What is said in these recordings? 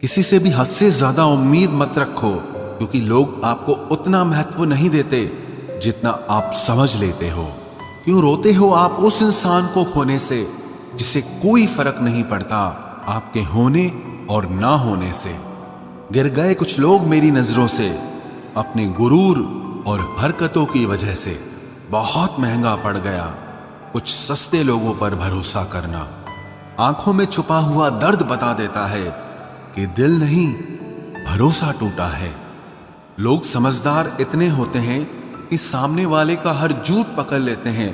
किसी से भी हद से ज्यादा उम्मीद मत रखो, क्योंकि लोग आपको उतना महत्व नहीं देते जितना आप समझ लेते हो। क्यों रोते हो आप उस इंसान को खोने से जिसे कोई फर्क नहीं पड़ता आपके होने और ना होने से। गिर गए कुछ लोग मेरी नजरों से अपने गुरूर और हरकतों की वजह से। बहुत महंगा पड़ गया कुछ सस्ते लोगों पर भरोसा करना। आंखों में छुपा हुआ दर्द बता देता है कि दिल नहीं, भरोसा टूटा है। लोग समझदार इतने होते हैं कि सामने वाले का हर झूठ पकड़ लेते हैं,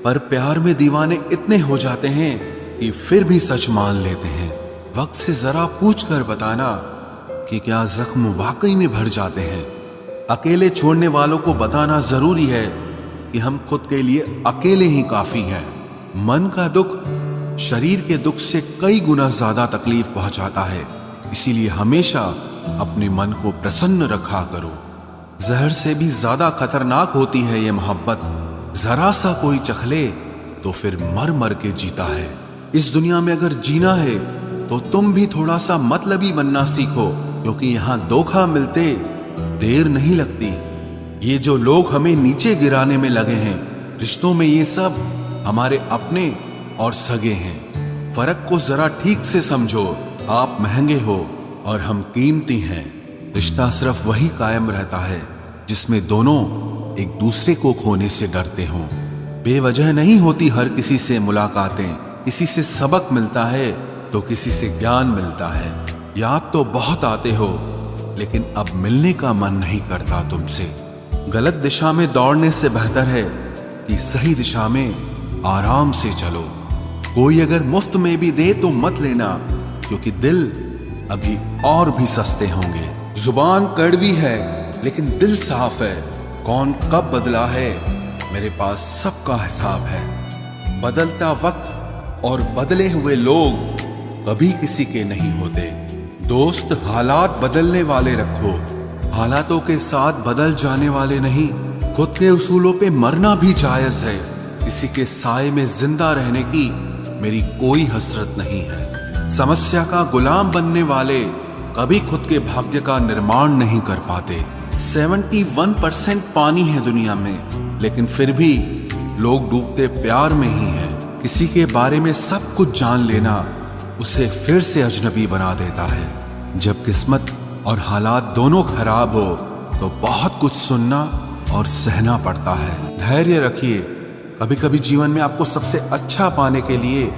पर प्यार में दीवाने इतने हो जाते हैं कि फिर भी सच मान लेते हैं। वक्त से जरा पूछ कर बताना कि क्या जख्म वाकई में भर जाते हैं। अकेले छोड़ने वालों को बताना जरूरी है कि हम खुद के लिए अकेले ही काफी हैं। मन का दुख शरीर के दुख से कई गुना ज्यादा तकलीफ पहुंचाता है, इसीलिए हमेशा अपने मन को प्रसन्न रखा करो। जहर से भी ज्यादा खतरनाक होती है ये मोहब्बत। जरा सा कोई चखले तो फिर मर मर के जीता है। इस दुनिया में अगर जीना है तो तुम भी थोड़ा सा मतलबी बनना सीखो, क्योंकि यहां धोखा मिलते देर नहीं लगती। ये जो लोग हमें नीचे गिराने में लगे हैं, रिश्तों में ये सब हमारे अपने और सगे हैं। फर्क को जरा ठीक से समझो। आप महंगे हो और हम कीमती हैं। रिश्ता सिर्फ वही कायम रहता है जिसमें दोनों एक दूसरे को खोने से डरते हों। बेवजह नहीं होती हर किसी से मुलाकातें। किसी से सबक मिलता है तो किसी से ज्ञान मिलता है। याद तो बहुत आते हो, लेकिन अब मिलने का मन नहीं करता तुमसे। गलत दिशा में दौड़ने से बेहतर है कि सही दिशा में आराम से चलो। कोई अगर मुफ्त में भी दे तो मत लेना, क्योंकि दिल अभी और भी सस्ते होंगे। जुबान कड़वी है लेकिन दिल साफ है। कौन कब बदला है मेरे पास सबका हिसाब है। बदलता वक्त और बदले हुए लोग कभी किसी के नहीं होते। दोस्त हालात बदलने वाले रखो, हालातों के साथ बदल जाने वाले नहीं। खुद के उसूलों पे मरना भी जायज है। किसी के साए में जिंदा रहने की मेरी कोई हसरत नहीं है। समस्या का गुलाम बनने वाले कभी खुद के भाग्य का निर्माण नहीं कर पाते। 71% पानी है दुनिया में, लेकिन फिर भी लोग डूबते प्यार में ही हैं। किसी के बारे में सब कुछ जान लेना उसे फिर से अजनबी बना देता है। जब किस्मत और हालात दोनों खराब हो तो बहुत कुछ सुनना और सहना पड़ता है। धैर्य रखिए। कभी कभी जीवन में आपको सबसे अच्छा पाने के लिए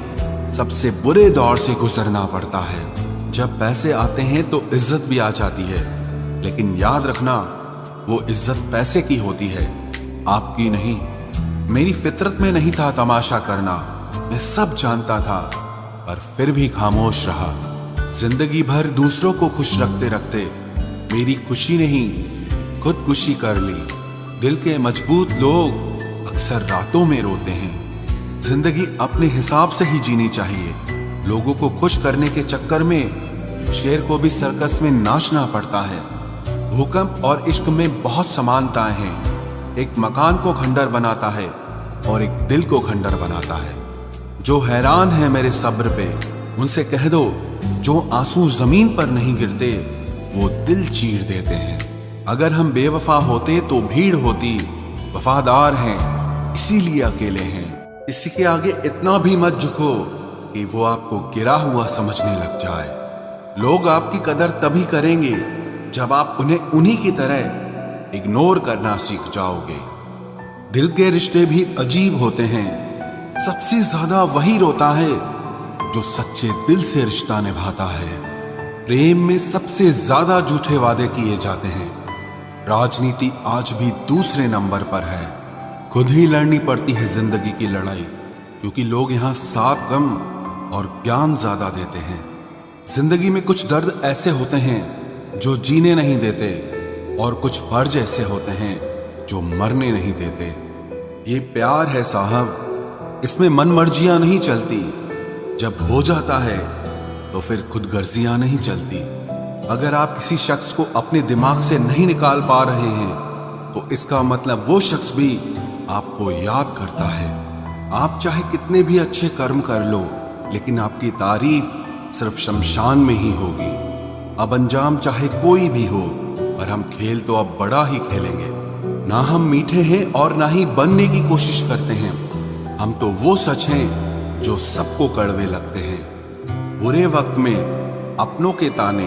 सबसे बुरे दौर से गुजरना पड़ता है। जब पैसे आते हैं तो इज्जत भी आ जाती है, लेकिन याद रखना वो इज्जत पैसे की होती है, आपकी नहीं। मेरी फितरत में नहीं था तमाशा करना, मैं सब जानता था, पर फिर भी खामोश रहा। जिंदगी भर दूसरों को खुश रखते रखते मेरी खुशी नहीं खुदकुशी कर ली। दिल के मजबूत लोग अक्सर रातों में रोते हैं। जिंदगी अपने हिसाब से ही जीनी चाहिए। लोगों को खुश करने के चक्कर में शेर को भी सर्कस में नाचना पड़ता है। भूकंप और इश्क में बहुत समानताएं हैं। एक मकान को खंडर बनाता है और एक दिल को खंडर बनाता है। जो हैरान है मेरे सब्र पे, उनसे कह दो जो आंसू जमीन पर नहीं गिरते वो दिल चीर देते हैं। अगर हम बेवफा होते तो भीड़ होती। वफादार हैं इसीलिए अकेले हैं। किसी के आगे इतना भी मत झुको कि वो आपको गिरा हुआ समझने लग जाए। लोग आपकी कदर तभी करेंगे जब आप उन्हें उन्हीं की तरह इग्नोर करना सीख जाओगे। दिल के रिश्ते भी अजीब होते हैं। सबसे ज्यादा वही रोता है जो सच्चे दिल से रिश्ता निभाता है। प्रेम में सबसे ज्यादा झूठे वादे किए जाते हैं। राजनीति आज भी दूसरे नंबर पर है। खुद ही लड़नी पड़ती है जिंदगी की लड़ाई, क्योंकि लोग यहाँ साथ कम और ज्ञान ज्यादा देते हैं। जिंदगी में कुछ दर्द ऐसे होते हैं जो जीने नहीं देते, और कुछ फर्ज ऐसे होते हैं जो मरने नहीं देते। ये प्यार है साहब, इसमें मन मर्जियां नहीं चलती। जब हो जाता है तो फिर खुद गर्जियां नहीं चलती। अगर आप किसी शख्स को अपने दिमाग से नहीं निकाल पा रहे हैं तो इसका मतलब वो शख्स भी आपको याद करता है। आप चाहे कितने भी अच्छे कर्म कर लो, लेकिन आपकी तारीफ सिर्फ शमशान में ही होगी। अब अंजाम चाहे कोई भी हो, पर हम खेल तो अब बड़ा ही खेलेंगे। ना हम मीठे हैं और ना ही बनने की कोशिश करते हैं। हम तो वो सच हैं जो सबको कड़वे लगते हैं। बुरे वक्त में अपनों के ताने,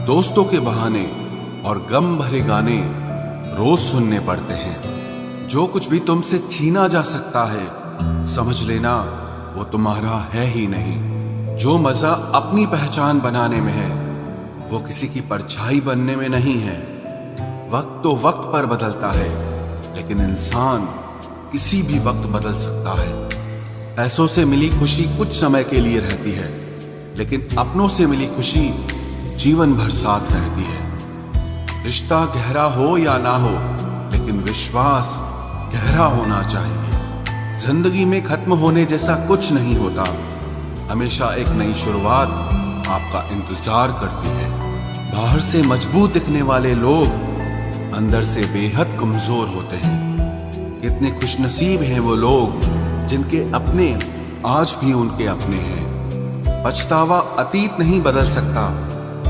दोस्तों के बहाने और गम भरे गाने रोज सुनने पड़ते हैं। जो कुछ भी तुमसे छीना जा सकता है, समझ लेना वो तुम्हारा है ही नहीं। जो मजा अपनी पहचान बनाने में है, वो किसी की परछाई बनने में नहीं है। वक्त तो वक्त पर बदलता है, लेकिन इंसान किसी भी वक्त बदल सकता है। पैसों से मिली खुशी कुछ समय के लिए रहती है, लेकिन अपनों से मिली खुशी जीवन भर साथ रहती है। रिश्ता गहरा हो या ना हो, लेकिन विश्वास गहरा होना चाहिए। जिंदगी में खत्म होने जैसा कुछ नहीं होता। हमेशा एक नई शुरुआत आपका इंतजार करती है। बाहर से मजबूत दिखने वाले लोग अंदर से बेहद कमजोर होते हैं। कितने खुशनसीब हैं वो लोग जिनके अपने आज भी उनके अपने हैं। पछतावा अतीत नहीं बदल सकता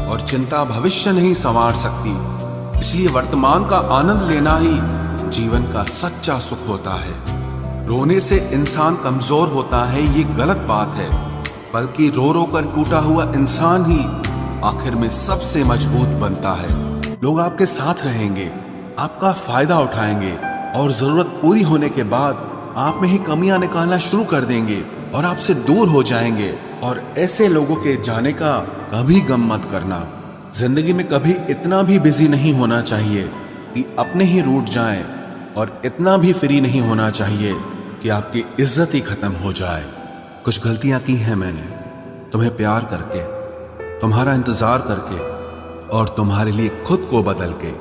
और चिंता भविष्य नहीं संवार सकती। इसलिए वर्तमान का आनंद लेना ही जीवन का सच्चा सुख होता है। रोने से इंसान कमजोर होता है, ये गलत बात है। बल्कि रो रो कर टूटा हुआ इंसान ही आखिर में सबसे मजबूत बनता है। लोग आपके साथ रहेंगे, आपका फायदा उठाएंगे और जरूरत पूरी होने के बाद आप में ही कमियां निकालना शुरू कर देंगे और आपसे दूर हो जाएंगे। और ऐसे लोगों के जाने का कभी गम मत करना। जिंदगी में कभी इतना भी बिजी नहीं होना चाहिए कि अपने ही रूठ जाएं, और इतना भी फ्री नहीं होना चाहिए कि आपकी इज्जत ही खत्म हो जाए। कुछ गलतियां की हैं मैंने, तुम्हें प्यार करके, तुम्हारा इंतजार करके और तुम्हारे लिए खुद को बदल के।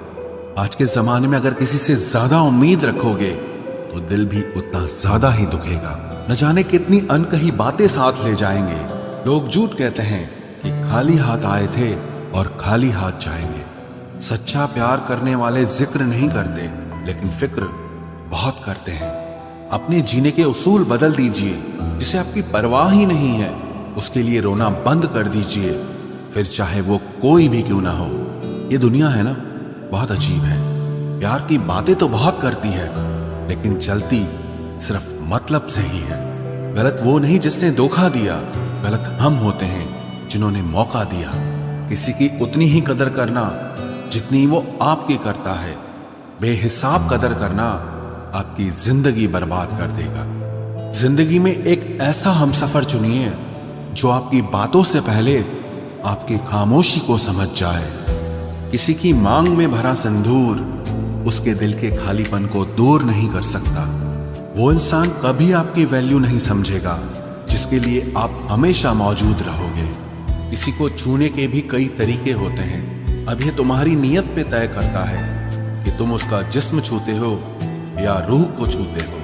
आज के जमाने में अगर किसी से ज्यादा उम्मीद रखोगे तो दिल भी उतना ज्यादा ही दुखेगा। न जाने कितनी अनकही बातें साथ ले जाएंगे। लोग झूठ कहते हैं कि खाली हाथ आए थे और खाली हाथ जाएंगे। सच्चा प्यार करने वाले जिक्र नहीं करते, लेकिन फिक्र बहुत करते हैं। अपने जीने के उसूल बदल दीजिए। जिसे आपकी परवाह ही नहीं है, उसके लिए रोना बंद कर दीजिए, फिर चाहे वो कोई भी क्यों ना हो। ये दुनिया है ना, बहुत अजीब है। प्यार की बातें तो बहुत करती है, लेकिन चलती सिर्फ मतलब से ही है। गलत वो नहीं जिसने धोखा दिया, गलत हम होते हैं जिन्होंने मौका दिया। किसी की उतनी ही कदर करना जितनी वो आपकी करता है। बेहिसाब कदर करना आपकी जिंदगी बर्बाद कर देगा। जिंदगी में एक ऐसा हमसफर चुनिए जो आपकी बातों से पहले आपकी खामोशी को समझ जाए। किसी की मांग में भरा सिंदूर उसके दिल के खालीपन को दूर नहीं कर सकता। वो इंसान कभी आपकी वैल्यू नहीं समझेगा जिसके लिए आप हमेशा मौजूद रहोगे। किसी को छूने के भी कई तरीके होते हैं। अब ये तुम्हारी नीयत पे तय करता है कि तुम उसका जिस्म छूते हो या रूह को छूते हो।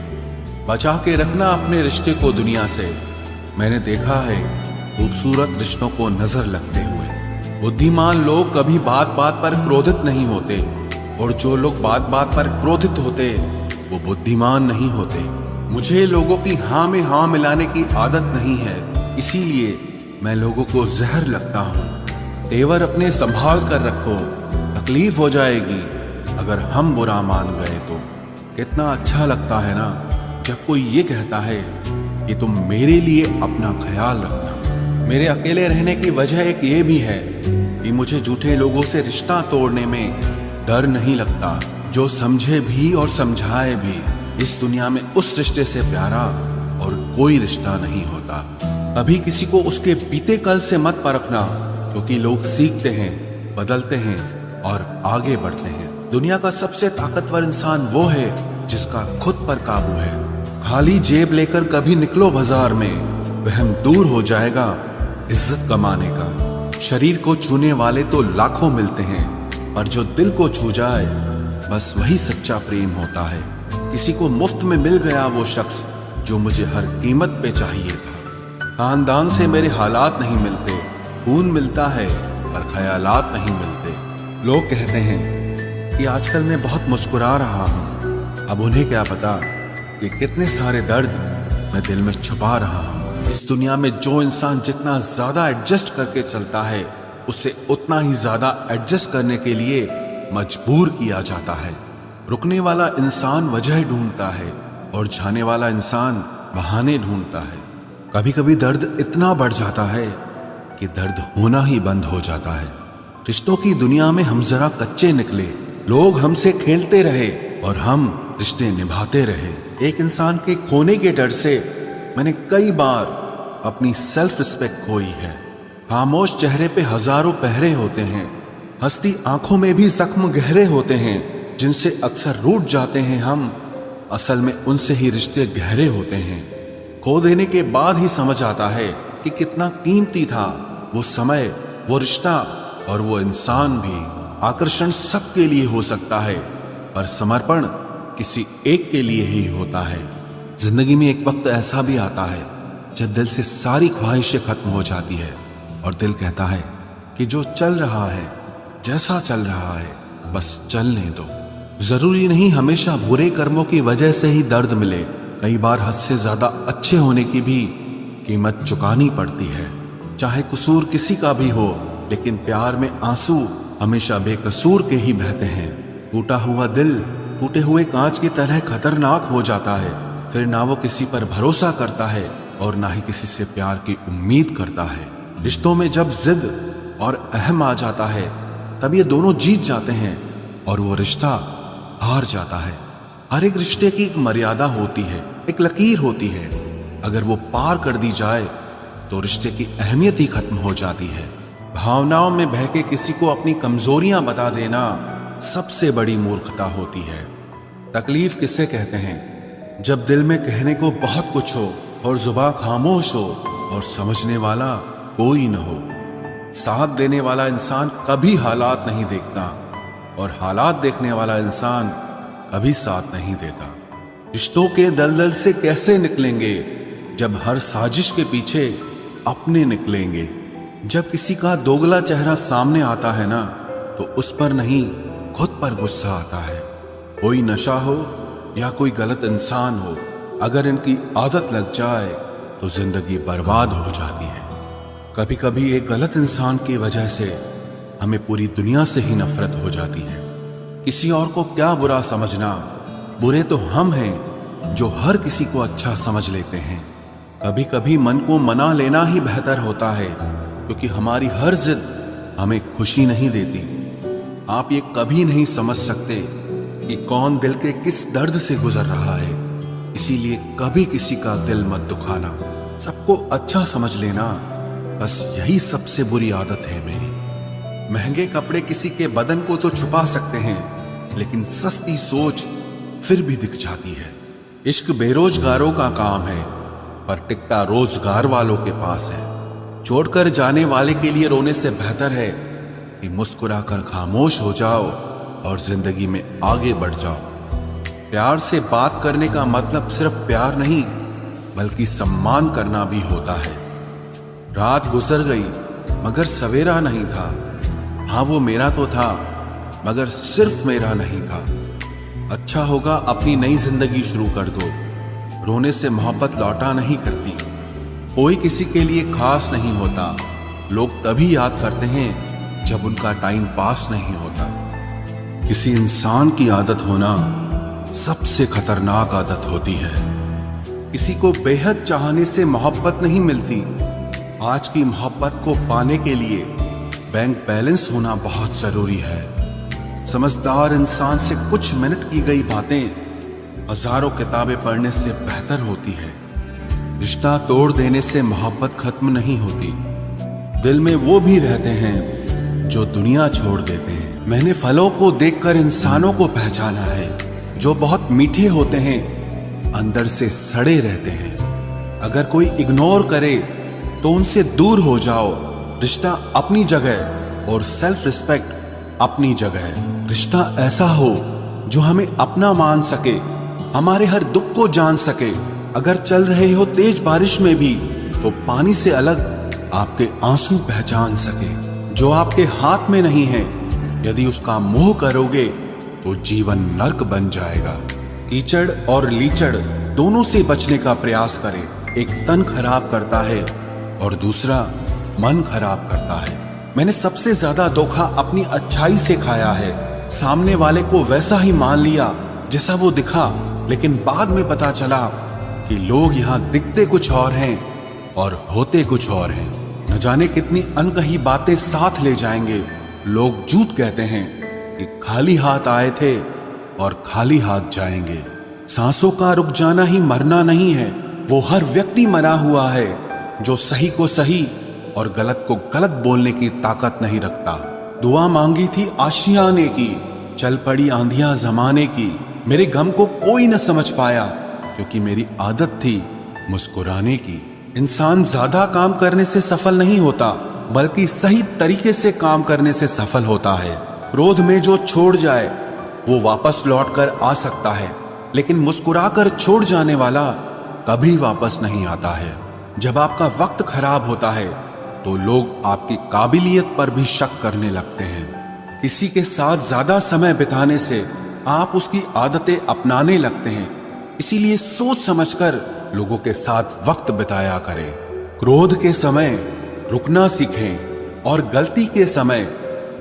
बचा के रखना अपने रिश्ते को दुनिया से। मैंने देखा है खूबसूरत रिश्तों को नजर लगते हुए। बुद्धिमान लोग कभी बात बात पर क्रोधित नहीं होते, और जो लोग बात बात पर क्रोधित होते वो बुद्धिमान नहीं होते। मुझे लोगों की हाँ में हाँ मिलाने की आदत नहीं है, इसीलिए मैं लोगों को जहर लगता हूँ। तेवर अपने संभाल कर रखो, तकलीफ हो जाएगी अगर हम बुरा मान गए तो। कितना अच्छा लगता है ना जब कोई ये कहता है कि तुम मेरे लिए अपना ख्याल रखना। मेरे अकेले रहने की वजह एक ये भी है कि मुझे झूठे लोगों से रिश्ता तोड़ने में डर नहीं लगता। जो समझे भी और समझाए भी, इस दुनिया में उस रिश्ते से प्यारा और कोई रिश्ता नहीं होता। कभी किसी को उसके बीते कल से मत परखना, क्योंकि लोग सीखते हैं, बदलते हैं और आगे बढ़ते हैं। दुनिया का सबसे ताकतवर इंसान वो है जिसका खुद पर काबू है। खाली जेब लेकर कभी निकलो बाजार में, वहम दूर हो जाएगा इज्जत कमाने का। शरीर को छूने वाले तो लाखों मिलते हैं, पर जो दिल को छू जाए बस वही सच्चा प्रेम होता है। किसी को मुफ्त में मिल गया वो शख्स जो मुझे हर कीमत पे चाहिए था। खानदान से मेरे हालात नहीं मिलते, खून मिलता है पर ख्यालात नहीं मिलते। लोग कहते हैं कि आजकल मैं बहुत मुस्कुरा रहा हूँ, अब उन्हें क्या पता कि कितने सारे दर्द मैं दिल में छुपा रहा हूँ। इस दुनिया में जो इंसान जितना ज्यादा एडजस्ट करके चलता है, उसे उतना ही ज्यादा एडजस्ट करने के लिए मजबूर किया जाता है। रुकने वाला इंसान वजह ढूंढता है और जाने वाला इंसान बहाने ढूंढता है। कभी कभी दर्द इतना बढ़ जाता है कि दर्द होना ही बंद हो जाता है। रिश्तों की दुनिया में हम जरा कच्चे निकले, लोग हमसे खेलते रहे और हम रिश्ते निभाते रहे। एक इंसान के खोने के डर से मैंने कई बार अपनी सेल्फ रिस्पेक्ट खोई है। खामोश चेहरे पे हजारों पहरे होते हैं, हंसती आंखों में भी जख्म गहरे होते हैं, जिनसे अक्सर रूठ जाते हैं हम, असल में उनसे ही रिश्ते गहरे होते हैं। खो देने के बाद ही समझ आता है कि कितना कीमती था वो समय, वो रिश्ता और वो इंसान भी। आकर्षण सबके लिए हो सकता है, पर समर्पण किसी एक के लिए ही होता है। जिंदगी में एक वक्त ऐसा भी आता है जब दिल से सारी ख्वाहिशें खत्म हो जाती है और दिल कहता है कि जो चल रहा है, जैसा चल रहा है, बस चलने दो। जरूरी नहीं हमेशा बुरे कर्मों की वजह से ही दर्द मिले। कई बार हद से ज्यादा अच्छे होने की भी कीमत चुकानी पड़ती है। चाहे कसूर किसी का भी हो, लेकिन प्यार में आंसू हमेशा बेकसूर के ही बहते हैं। टूटा हुआ दिल टूटे हुए कांच की तरह खतरनाक हो जाता है। फिर ना वो किसी पर भरोसा करता है और ना ही किसी से प्यार की उम्मीद करता है। रिश्तों में जब जिद और अहम आ जाता है, तब ये दोनों जीत जाते हैं और वो रिश्ता हार जाता है। हर एक रिश्ते की एक मर्यादा होती है, एक लकीर होती है। अगर वो पार कर दी जाए तो रिश्ते की अहमियत ही खत्म हो जाती है। भावनाओं में बहके किसी को अपनी कमजोरियां बता देना सबसे बड़ी मूर्खता होती है। तकलीफ किसे कहते हैं? जब दिल में कहने को बहुत कुछ हो और जुबान खामोश हो और समझने वाला कोई न हो। साथ देने वाला इंसान कभी हालात नहीं देखता और हालात देखने वाला इंसान कभी साथ नहीं देता। रिश्तों के दलदल से कैसे निकलेंगे जब हर साजिश के पीछे अपने निकलेंगे। जब किसी का दोगला चेहरा सामने आता है ना, तो उस पर नहीं खुद पर गुस्सा आता है। कोई नशा हो या कोई गलत इंसान हो, अगर इनकी आदत लग जाए तो जिंदगी बर्बाद हो जाती है। कभी कभी एक गलत इंसान की वजह से हमें पूरी दुनिया से ही नफरत हो जाती है। किसी और को क्या बुरा समझना, बुरे तो हम हैं जो हर किसी को अच्छा समझ लेते हैं। कभी कभी मन को मना लेना ही बेहतर होता है, क्योंकि हमारी हर जिद हमें खुशी नहीं देती। आप ये कभी नहीं समझ सकते कि कौन दिल के किस दर्द से गुजर रहा है, इसीलिए कभी किसी का दिल मत दुखाना। सबको अच्छा समझ लेना, बस यही सबसे बुरी आदत है मेरी। महंगे कपड़े किसी के बदन को तो छुपा सकते हैं, लेकिन सस्ती सोच फिर भी दिख जाती है। इश्क बेरोजगारों का काम है, पर टिकता रोजगार वालों के पास है। छोड़कर जाने वाले के लिए रोने से बेहतर है कि मुस्कुराकर खामोश हो जाओ और जिंदगी में आगे बढ़ जाओ। प्यार से बात करने का मतलब सिर्फ प्यार नहीं, बल्कि सम्मान करना भी होता है। रात गुजर गई मगर सवेरा नहीं था। हाँ, वो मेरा तो था, मगर सिर्फ मेरा नहीं था। अच्छा होगा अपनी नई जिंदगी शुरू कर दो। रोने से मोहब्बत लौटा नहीं करती। कोई किसी के लिए खास नहीं होता। लोग तभी याद करते हैं जब उनका टाइम पास नहीं होता। किसी इंसान की आदत होना सबसे खतरनाक आदत होती है। किसी को बेहद चाहने से मोहब्बत नहीं मिलती। आज की मोहब्बत को पाने के लिए बैंक बैलेंस होना बहुत जरूरी है। समझदार इंसान से कुछ मिनट की गई बातें हजारों किताबें पढ़ने से बेहतर होती है। रिश्ता तोड़ देने से मोहब्बत खत्म नहीं होती। दिल में वो भी रहते हैं जो दुनिया छोड़ देते हैं। मैंने फलों को देखकर इंसानों को पहचाना है, जो बहुत मीठे होते हैं, अंदर से सड़े रहते हैं। अगर कोई इग्नोर करे तो उनसे दूर हो जाओ। रिश्ता अपनी जगह और सेल्फ रिस्पेक्ट अपनी जगह। रिश्ता ऐसा हो जो हमें अपना मान सके, हमारे हर दुख को जान सके। अगर चल रहे हो तेज बारिश में भी, तो पानी से अलग आपके आंसू पहचान सके। जो आपके हाथ में नहीं है, यदि उसका मोह करोगे तो जीवन नर्क बन जाएगा। कीचड़ और लीचड़ दोनों से बचने का प्रयास करें। एक तन खराब करता है और दूसरा मन खराब करता है। मैंने सबसे ज्यादा धोखा अपनी अच्छाई से खाया है। सामने वाले को वैसा ही मान लिया जैसा वो दिखा, लेकिन बाद में पता चला कि लोग यहाँ दिखते कुछ और हैं और होते कुछ और हैं। न जाने कितनी अनकही बातें साथ ले जाएंगे। लोग झूठ कहते हैं कि खाली हाथ आए थे और खाली हाथ जाएंगे। सांसों का रुक जाना ही मरना नहीं है, वो हर व्यक्ति मरा हुआ है जो सही को सही और गलत को गलत बोलने की ताकत नहीं रखता। दुआ मांगी थी आशियाने की, चल पड़ी आंधियां जमाने की। मेरे गम को कोई न समझ पाया क्योंकि मेरी आदत थी मुस्कुराने की। इंसान ज्यादा काम करने से सफल नहीं होता, बल्कि सही तरीके से काम करने से सफल होता है। क्रोध में जो छोड़ जाए वो वापस लौट कर आ सकता है, लेकिन मुस्कुराकर छोड़ जाने वाला कभी वापस नहीं आता है। जब आपका वक्त खराब होता है तो लोग आपकी काबिलियत पर भी शक करने लगते हैं। किसी के साथ ज्यादा समय बिताने से आप उसकी आदतें अपनाने लगते हैं। इसीलिए सोच समझकर लोगों के साथ वक्त बिताया करें। क्रोध के समय रुकना सीखें और गलती के समय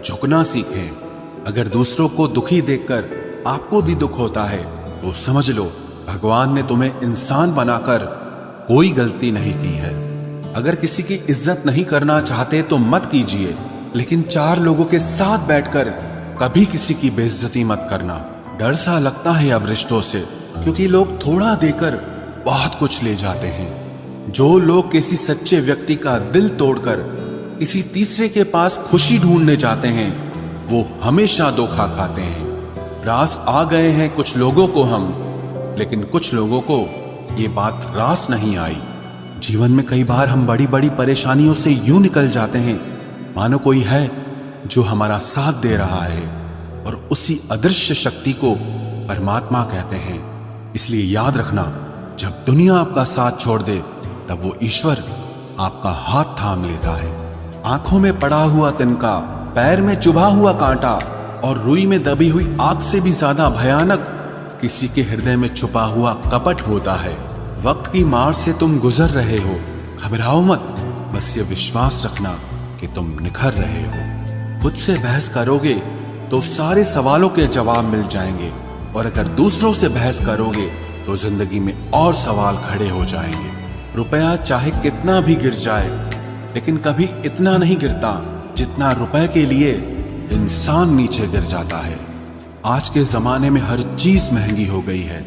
झुकना सीखें। अगर दूसरों को दुखी देखकर आपको भी दुख होता है तो समझ लो भगवान ने तुम्हें इंसान बनाकर कोई गलती नहीं की है। अगर किसी की इज्जत नहीं करना चाहते तो मत कीजिए, लेकिन चार लोगों के साथ बैठकर कभी किसी की बेइज्जती मत करना। डर सा लगता है अब रिश्तों से, क्योंकि लोग थोड़ा देकर बहुत कुछ ले जाते हैं। जो लोग किसी सच्चे व्यक्ति का दिल तोड़कर किसी तीसरे के पास खुशी ढूंढने जाते हैं वो हमेशा धोखा खाते हैं। रास आ गए हैं कुछ लोगों को हम, लेकिन कुछ लोगों को ये बात रास नहीं आई। जीवन में कई बार हम बड़ी बड़ी परेशानियों से यूं निकल जाते हैं मानो कोई है जो हमारा साथ दे रहा है, और उसी अदृश्य शक्ति को परमात्मा कहते हैं। इसलिए याद रखना, जब दुनिया आपका साथ छोड़ दे तब वो ईश्वर आपका हाथ थाम लेता है। आंखों में पड़ा हुआ तिनका, पैर में चुभा हुआ कांटा और रुई में दबी हुई आग से भी ज्यादा भयानक किसी के हृदय में छुपा हुआ कपट होता है। वक्त की मार से तुम गुजर रहे हो, घबराओ मत, बस ये विश्वास रखना कि तुम निखर रहे हो। खुद से बहस करोगे तो सारे सवालों के जवाब मिल जाएंगे, और अगर दूसरों से बहस करोगे तो जिंदगी में और सवाल खड़े हो जाएंगे। रुपया चाहे कितना भी गिर जाए, लेकिन कभी इतना नहीं गिरता जितना रुपए के लिए इंसान नीचे गिर जाता है। आज के जमाने में हर चीज महंगी हो गई है,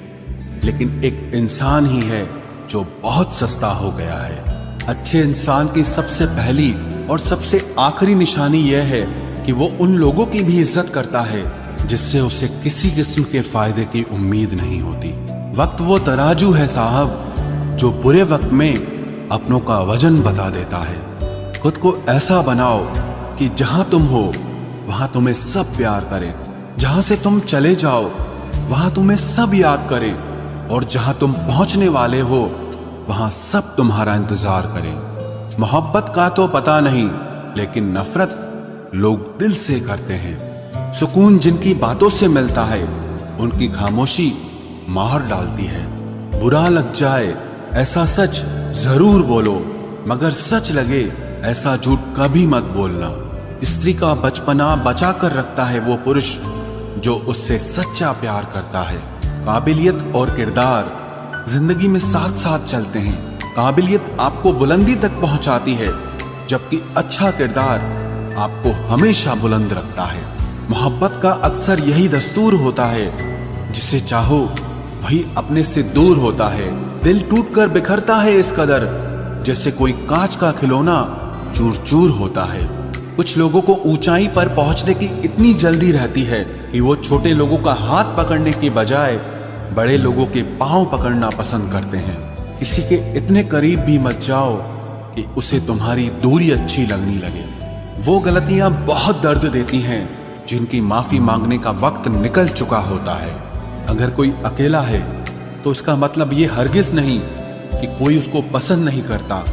लेकिन एक इंसान ही है जो बहुत सस्ता हो गया है। अच्छे इंसान की सबसे पहली और सबसे आखिरी निशानी यह है कि वो उन लोगों की भी इज्जत करता है जिससे उसे किसी किस्म के फायदे की उम्मीद नहीं होती। वक्त वो तराजू है साहब जो बुरे वक्त में अपनों का वजन बता देता है। खुद को ऐसा बनाओ कि जहां तुम हो वहां तुम्हें सब प्यार करें, जहां से तुम चले जाओ वहां तुम्हें सब याद करें, और जहां तुम पहुंचने वाले हो वहां सब तुम्हारा इंतजार करें। मोहब्बत का तो पता नहीं, लेकिन नफरत लोग दिल से करते हैं। सुकून जिनकी बातों से मिलता है उनकी खामोशी मार डालती है। बुरा लग जाए ऐसा सच जरूर बोलो, मगर सच लगे ऐसा झूठ कभी मत बोलना। स्त्री का बचपना बचा कर रखता है वो पुरुष जो उससे सच्चा प्यार करता है। काबिलियत और किरदार जिंदगी में साथ साथ चलते हैं। काबिलियत आपको बुलंदी तक पहुंचाती है, जबकि अच्छा किरदार आपको हमेशा बुलंद रखता है। मोहब्बत का अक्सर यही दस्तूर होता है, जिसे चाहो वही अपने से दूर होता है। दिल टूटकर बिखरता है इस कदर जैसे कोई कांच का खिलौना चूर चूर होता है। कुछ लोगों को ऊंचाई पर पहुंचने की इतनी जल्दी रहती है कि वो छोटे लोगों का हाथ पकड़ने की बजाय बड़े लोगों के पांव पकड़ना पसंद करते हैं। किसी के इतने करीब भी मत जाओ कि उसे तुम्हारी दूरी अच्छी लगने लगे। वो गलतियां बहुत दर्द देती हैं जिनकी माफी मांगने का वक्त निकल चुका होता है। अगर कोई अकेला है तो उसका मतलब ये हरगिज नहीं कि कोई उसको पसंद नहीं करता,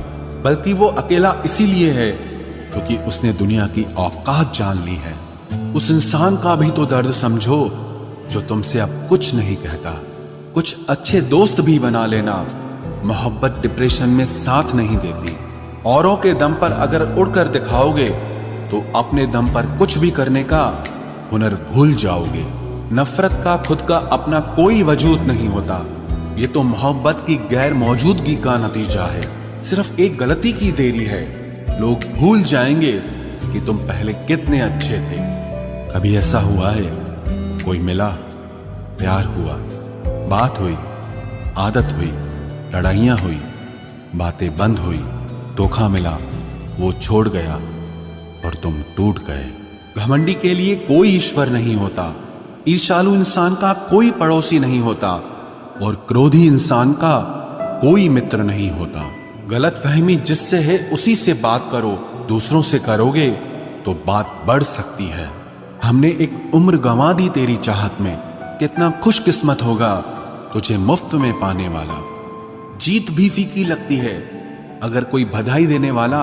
बल्कि वो अकेला इसीलिए है क्योंकि उसने दुनिया की औकात जान ली है। उस इंसान का भी तो दर्द समझो जो तुमसे अब कुछ नहीं कहता। कुछ अच्छे दोस्त भी बना लेना। मोहब्बत डिप्रेशन में साथ नहीं देती। औरों के दम पर अगर उड़कर दिखाओगे तो अपने दम पर कुछ भी करने का हुनर भूल जाओगे। नफरत का खुद का अपना कोई वजूद नहीं होता। ये तो मोहब्बत की गैर मौजूदगी का नतीजा है। सिर्फ एक गलती की देरी है। लोग भूल जाएंगे कि तुम पहले कितने अच्छे थे। कभी ऐसा हुआ है, कोई मिला, प्यार हुआ, बात हुई, आदत हुई, लड़ाइयाँ हुई, बातें बंद हुई, धोखा मिला, वो छोड़ गया और तुम टूट गए। घमंडी के लिए कोई ईश्वर नहीं होता। ईर्ष्यालु इंसान का कोई पड़ोसी नहीं होता और क्रोधी इंसान का कोई मित्र नहीं होता। गलतफहमी जिससे है उसी से बात करो। दूसरों से करोगे तो बात बढ़ सकती है। हमने एक उम्र गंवा दी तेरी चाहत में। कितना खुशकिस्मत होगा तुझे मुफ्त में पाने वाला। जीत भी फीकी लगती है अगर कोई बधाई देने वाला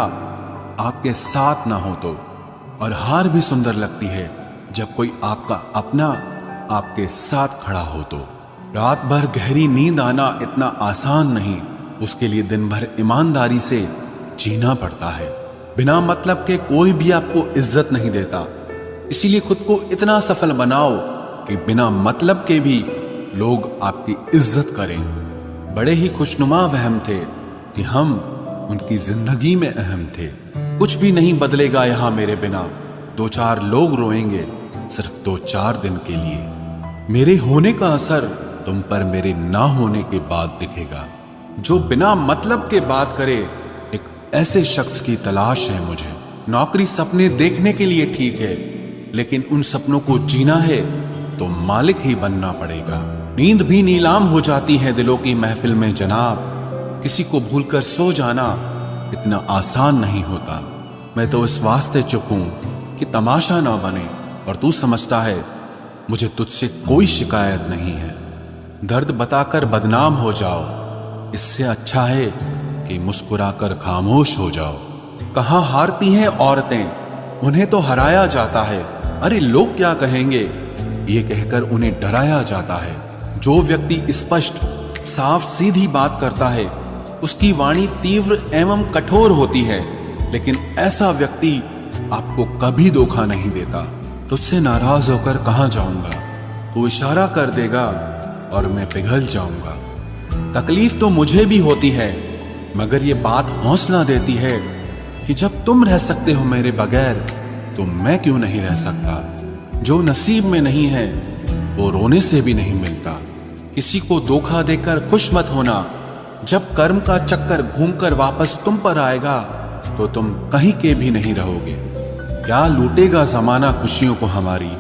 आपके साथ ना हो तो, और हार भी सुंदर लगती है जब कोई आपका अपना आपके साथ खड़ा हो तो। रात भर गहरी नींद आना इतना आसान नहीं। उसके लिए दिन भर ईमानदारी से जीना पड़ता है। बिना मतलब के कोई भी आपको इज्जत नहीं देता। इसीलिए खुद को इतना सफल बनाओ कि बिना मतलब के भी लोग आपकी इज्जत करें। बड़े ही खुशनुमा वहम थे कि हम उनकी जिंदगी में अहम थे। कुछ भी नहीं बदलेगा यहां मेरे बिना। 2-4 लोग रोएंगे सिर्फ 2-4 दिन के लिए। मेरे होने का असर तुम पर मेरे ना होने के बाद दिखेगा। जो बिना मतलब के बात करे, एक ऐसे शख्स की तलाश है मुझे। नौकरी सपने देखने के लिए ठीक है, लेकिन उन सपनों को जीना है तो मालिक ही बनना पड़ेगा। नींद भी नीलाम हो जाती है दिलों की महफिल में जनाब। किसी को भूलकर सो जाना इतना आसान नहीं होता। मैं तो इस वास्ते चुप हूं कि तमाशा ना बने, और तू समझता है मुझे तुझसे कोई शिकायत नहीं है। दर्द बताकर बदनाम हो जाओ, इससे अच्छा है कि मुस्कुराकर खामोश हो जाओ। कहां हारती हैं औरतें, उन्हें तो हराया जाता है। अरे लोग क्या कहेंगे, ये कहकर उन्हें डराया जाता है। जो व्यक्ति स्पष्ट साफ सीधी बात करता है उसकी वाणी तीव्र एवं कठोर होती है, लेकिन ऐसा व्यक्ति आपको कभी धोखा नहीं देता। तुझसे नाराज होकर कहां जाऊंगा, तू इशारा कर देगा और मैं पिघल जाऊंगा। तकलीफ तो मुझे भी होती है, मगर ये बात हौसला देती है कि जब तुम रह सकते हो मेरे बगैर तो मैं क्यों नहीं रह सकता। जो नसीब में नहीं है वो रोने से भी नहीं मिलता। किसी को धोखा देकर खुश मत होना। जब कर्म का चक्कर घूमकर वापस तुम पर आएगा तो तुम कहीं के भी नहीं रहोगे। क्या लूटेगा जमाना खुशियों को हमारी।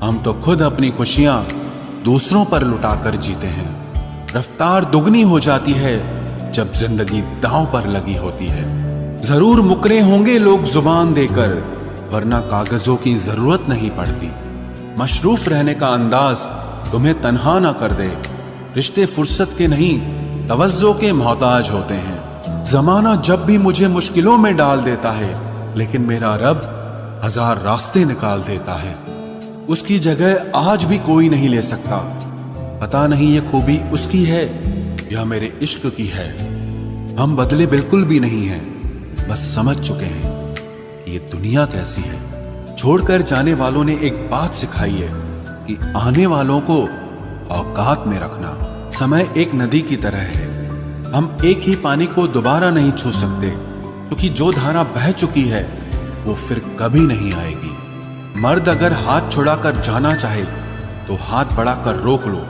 हम तो खुद अपनी खुशियां दूसरों पर लुटाकर जीते हैं। रफ्तार दुगनी हो जाती है जब जिंदगी दांव पर लगी होती है। जरूर मुकरे होंगे लोग जुबान देकर, वरना कागजों की जरूरत नहीं पड़ती। मशरूफ रहने का अंदाज तुम्हें तन्हा ना कर दे। रिश्ते फुर्सत के नहीं, तवज्जो के मोहताज होते हैं। जमाना जब भी मुझे मुश्किलों में डाल देता है, लेकिन मेरा रब 1000 रास्ते निकाल देता है। उसकी जगह आज भी कोई नहीं ले सकता। पता नहीं ये खूबी उसकी है या मेरे इश्क की है। हम बदले बिल्कुल भी नहीं हैं, बस समझ चुके हैं कि ये दुनिया कैसी है। छोड़कर जाने वालों ने एक बात सिखाई है कि आने वालों को औकात में रखना। समय एक नदी की तरह है। हम एक ही पानी को दोबारा नहीं छू सकते, क्योंकि जो धारा बह चुकी है वो फिर कभी नहीं आएगी। मर्द अगर हाथ छुड़ाकर जाना चाहे तो हाथ बढ़ाकर रोक लो,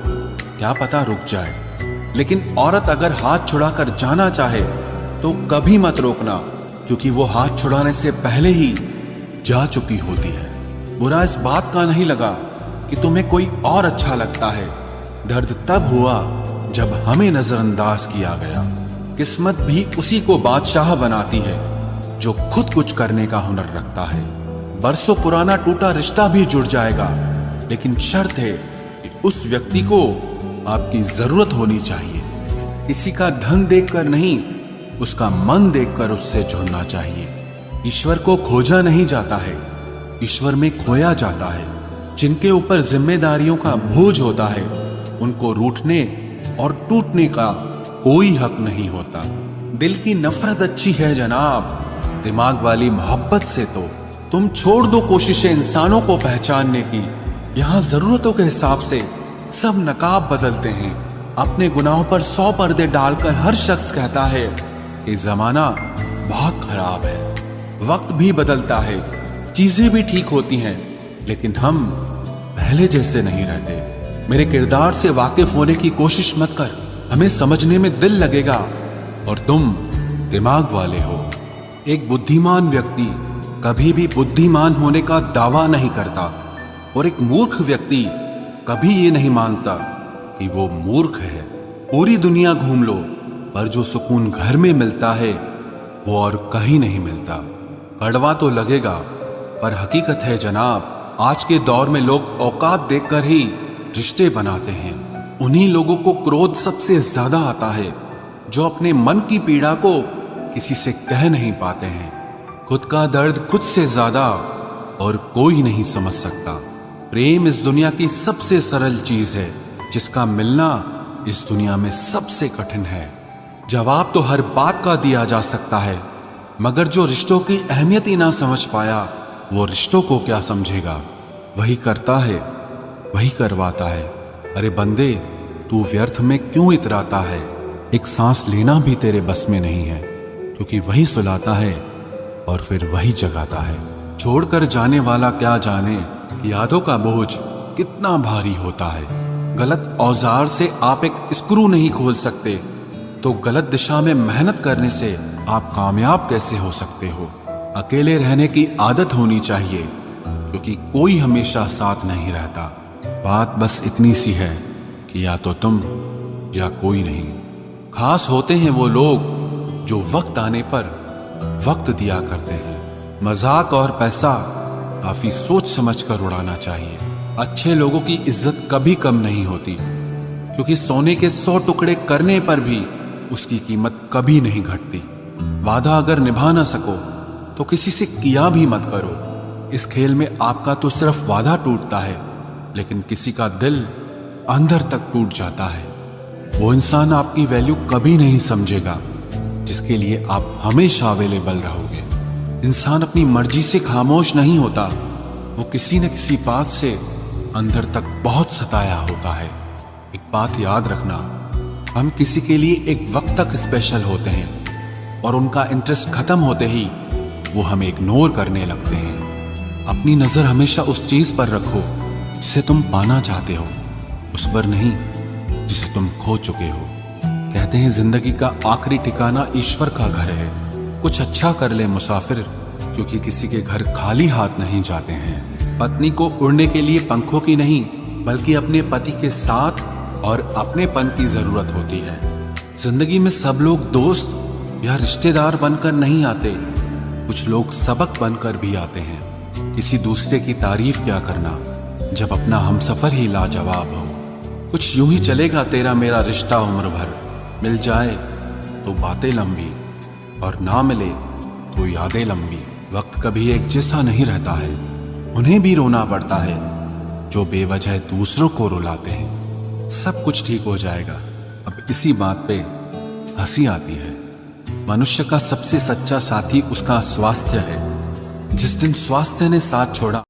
क्या पता रुक जाए। लेकिन औरत अगर हाथ छुड़ाकर जाना चाहे तो कभी मत रोकना, क्योंकि वो हाथ छुड़ाने से पहले ही जा चुकी होती है। बुरा इस बात का नहीं लगा कि तुम्हें कोई और अच्छा लगता है। दर्द तब हुआ जब हमें नजरअंदाज किया गया। किस्मत भी उसी को बादशाह बनाती है जो खुद कुछ करने का हुनर रखता है। बरसों पुराना टूटा रिश्ता भी जुड़ जाएगा, लेकिन शर्त है कि उस व्यक्ति को आपकी जरूरत होनी चाहिए। किसी का धन देखकर नहीं, उसका मन देखकर उससे जुड़ना चाहिए। ईश्वर को खोजा नहीं जाता है, ईश्वर में खोया जाता है। जिनके ऊपर जिम्मेदारियों का बोझ होता है उनको रूठने और टूटने का कोई हक नहीं होता। दिल की नफरत अच्छी है जनाब, दिमाग वाली मोहब्बत से तो तुम छोड़ दो कोशिशें इंसानों को पहचानने की। यहाँ जरूरतों के हिसाब से सब नकाब बदलते हैं। अपने गुनाहों पर 100 पर्दे डालकर हर शख्स कहता है कि जमाना बहुत खराब है। वक्त भी बदलता है, चीजें भी ठीक होती हैं, लेकिन हम पहले जैसे नहीं रहते। मेरे किरदार से वाकिफ होने की कोशिश मत कर, हमें समझने में दिल लगेगा और तुम दिमाग वाले हो। एक बुद्धिमान व्यक्ति कभी भी बुद्धिमान होने का दावा नहीं करता और एक मूर्ख व्यक्ति कभी ये नहीं मानता कि वो मूर्ख है। पूरी दुनिया घूम लो, पर जो सुकून घर में मिलता है वो और कहीं नहीं मिलता। कड़वा तो लगेगा, पर हकीकत है जनाब, आज के दौर में लोग औकात देखकर ही रिश्ते बनाते हैं। उन्हीं लोगों को क्रोध सबसे ज्यादा आता है जो अपने मन की पीड़ा को किसी से कह नहीं पाते हैं। खुद का दर्द खुद से ज्यादा और कोई नहीं समझ सकता। प्रेम इस दुनिया की सबसे सरल चीज है, जिसका मिलना इस दुनिया में सबसे कठिन है। जवाब तो हर बात का दिया जा सकता है, मगर जो रिश्तों की अहमियत ही ना समझ पाया वो रिश्तों को क्या समझेगा। वही करता है, वही करवाता है। अरे बंदे, तू व्यर्थ में क्यों इतराता है? एक सांस लेना भी तेरे बस में नहीं है, क्योंकि वही सुलाता है और फिर वही जगाता है। छोड़कर जाने वाला क्या जाने कि यादों का बोझ कितना भारी होता है। गलत औजार से आप एक स्क्रू नहीं खोल सकते, तो गलत दिशा में मेहनत करने से आप कामयाब कैसे हो सकते हो? अकेले रहने की आदत होनी चाहिए, क्योंकि कोई हमेशा साथ नहीं रहता। बात बस इतनी सी है कि या तो तुम या कोई नहीं। खास होते हैं वो लोग जो वक्त आने पर वक्त दिया करते हैं। मजाक और पैसा काफी सोच समझ कर उड़ाना चाहिए। अच्छे लोगों की इज्जत कभी कम नहीं होती, क्योंकि सोने के 100 टुकड़े करने पर भी उसकी कीमत कभी नहीं घटती। वादा अगर निभा ना सको तो किसी से किया भी मत करो। इस खेल में आपका तो सिर्फ वादा टूटता है, लेकिन किसी का दिल अंदर तक टूट जाता है। वो इंसान आपकी वैल्यू कभी नहीं समझेगा जिसके लिए आप हमेशा अवेलेबल रहोगे। इंसान अपनी मर्जी से खामोश नहीं होता, वो किसी न किसी बात से अंदर तक बहुत सताया होता है। एक बात याद रखना, हम किसी के लिए एक वक्त तक स्पेशल होते हैं और उनका इंटरेस्ट खत्म होते ही वो हमें इग्नोर करने लगते हैं। अपनी नजर हमेशा उस चीज पर रखो जिसे तुम पाना चाहते हो, उस पर नहीं जिसे तुम खो चुके हो। कहते हैं जिंदगी का आखिरी ठिकाना ईश्वर का घर है। कुछ अच्छा कर ले मुसाफिर, क्योंकि किसी के घर खाली हाथ नहीं जाते हैं। पत्नी को उड़ने के लिए पंखों की नहीं, बल्कि अपने पति के साथ और अपनेपन की जरूरत होती है। जिंदगी में सब लोग दोस्त या रिश्तेदार बनकर नहीं आते, कुछ लोग सबक बनकर भी आते हैं। किसी दूसरे की तारीफ क्या करना जब अपना हमसफर ही लाजवाब हो। कुछ यूं ही चलेगा तेरा मेरा रिश्ता उम्र भर, मिल जाए तो बातें लंबी और ना मिले तो यादें लंबी। वक्त कभी एक जैसा नहीं रहता है, उन्हें भी रोना पड़ता है जो बेवजह दूसरों को रुलाते हैं। सब कुछ ठीक हो जाएगा। अब इसी बात पे हंसी आती है। मनुष्य का सबसे सच्चा साथी उसका स्वास्थ्य है। जिस दिन स्वास्थ्य ने साथ छोड़ा